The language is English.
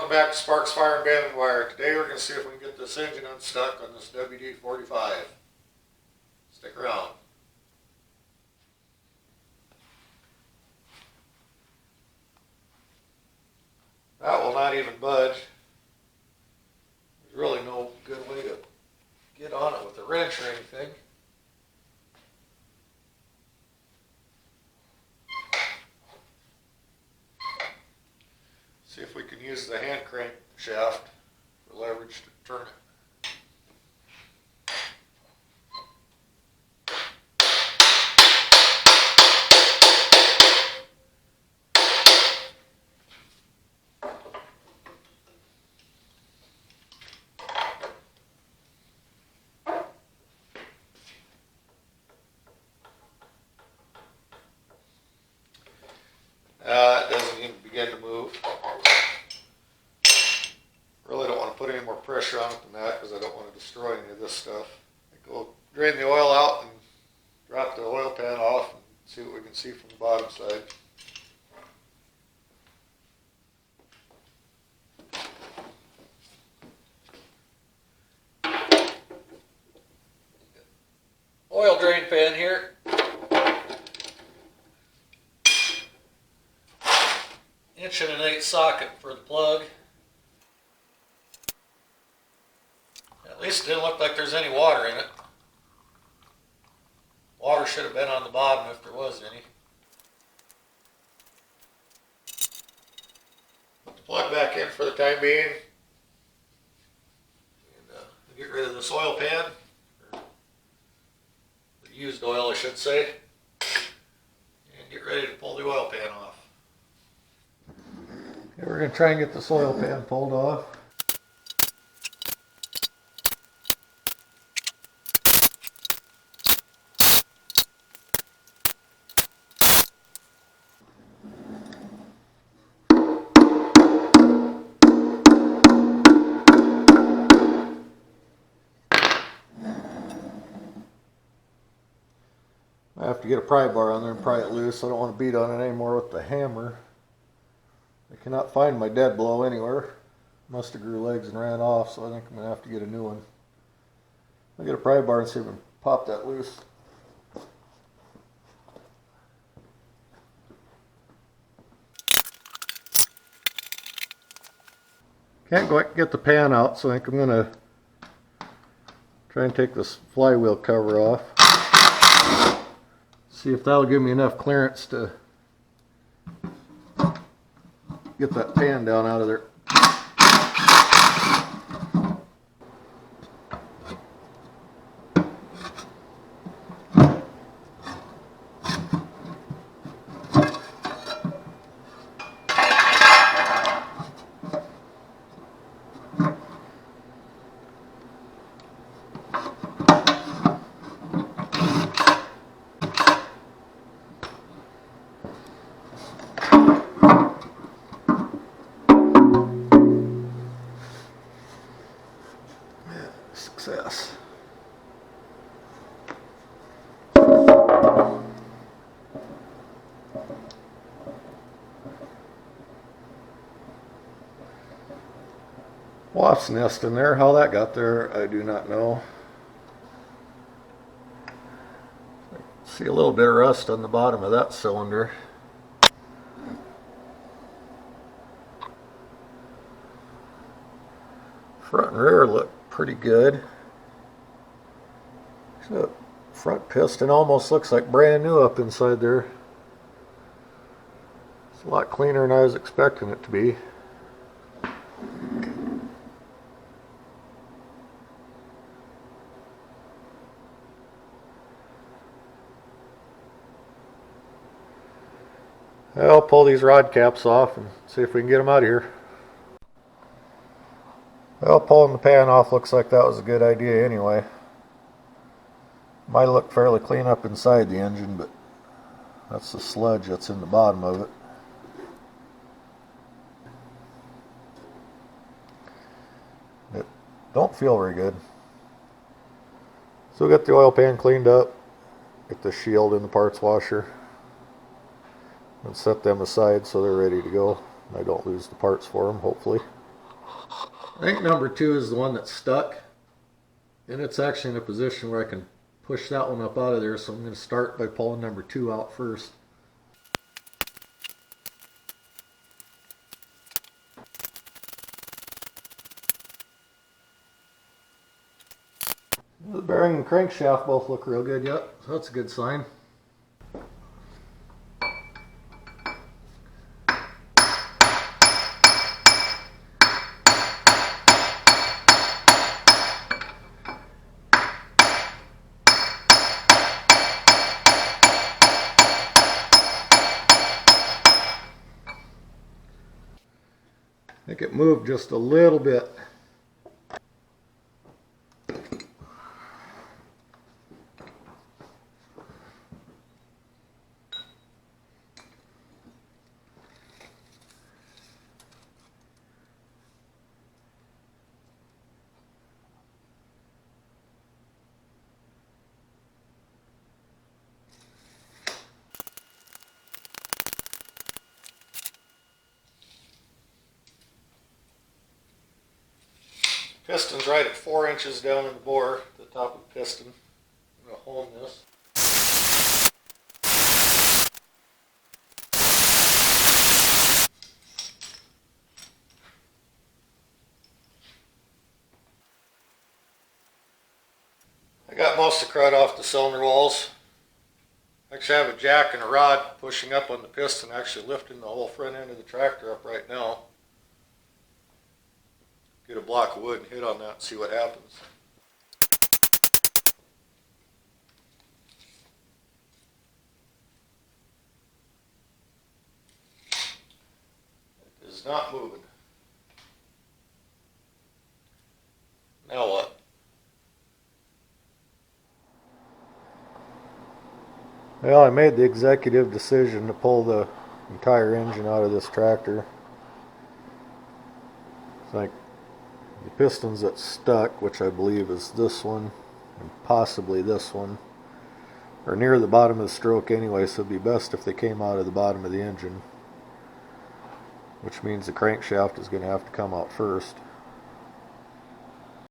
Welcome back to Sparks, Fire, and Banded Wire. Today we're going to see if we can get this engine unstuck on this WD45. Stick around. That will not even budge. There's really no good way to get on it with a wrench or anything. See if we can use the hand crank shaft for leverage to turn it. It doesn't even begin to move. Really don't want to put any more pressure on it than that because I don't want to destroy any of this stuff. I go drain the oil out and drop the oil pan off and see what we can see from the bottom side. Oil drain pan here. Inch and an 1/8 socket for the plug. At least it didn't look like there's any water in it. Water should have been on the bottom if there was any. Put the plug back in for the time being. And get rid of this oil pan. Or the used oil, I should say. And get ready to pull the oil pan off. Okay, we're going to try and get this oil pan pulled off. I have to get a pry bar on there and pry it loose. I don't want to beat on it anymore with the hammer. I cannot find my dead blow anywhere. Must have grew legs and ran off, so I think I'm going to have to get a new one. I'll get a pry bar and see if I can pop that loose. Can't quite get the pan out, so I think I'm going to try and take this flywheel cover off. See if that'll give me enough clearance to get that pan down out of there. Success. Wasp's nest in there. How that got there, I do not know. See a little bit of rust on the bottom of that cylinder. Front and rear look pretty good. The front piston almost looks like brand new up inside there. It's a lot cleaner than I was expecting it to be. I'll pull these rod caps off and see if we can get them out of here. Well, pulling the pan off looks like that was a good idea anyway. Might look fairly clean up inside the engine, but that's the sludge that's in the bottom of it. It don't feel very good. So we got the oil pan cleaned up, get the shield in the parts washer, and set them aside so they're ready to go. I don't lose the parts for them, hopefully. I think number 2 is the one that's stuck, and it's actually in a position where I can push that one up out of there, so I'm going to start by pulling number 2 out first. The bearing and crankshaft both look real good yet, so that's a good sign. I think it moved just a little bit. Piston's right at 4 inches down in the bore, the top of the piston. I'm going to hone this. I got most of the crud off the cylinder walls. Actually, I have a jack and a rod pushing up on the piston, actually lifting the whole front end of the tractor up right now. Get a block of wood and hit on that and see what happens. It is not moving. Now what? Well, I made the executive decision to pull the entire engine out of this tractor. It's like the pistons that's stuck, which I believe is this one and possibly this one, are near the bottom of the stroke anyway, so it'd be best if they came out of the bottom of the engine, which means the crankshaft is going to have to come out first.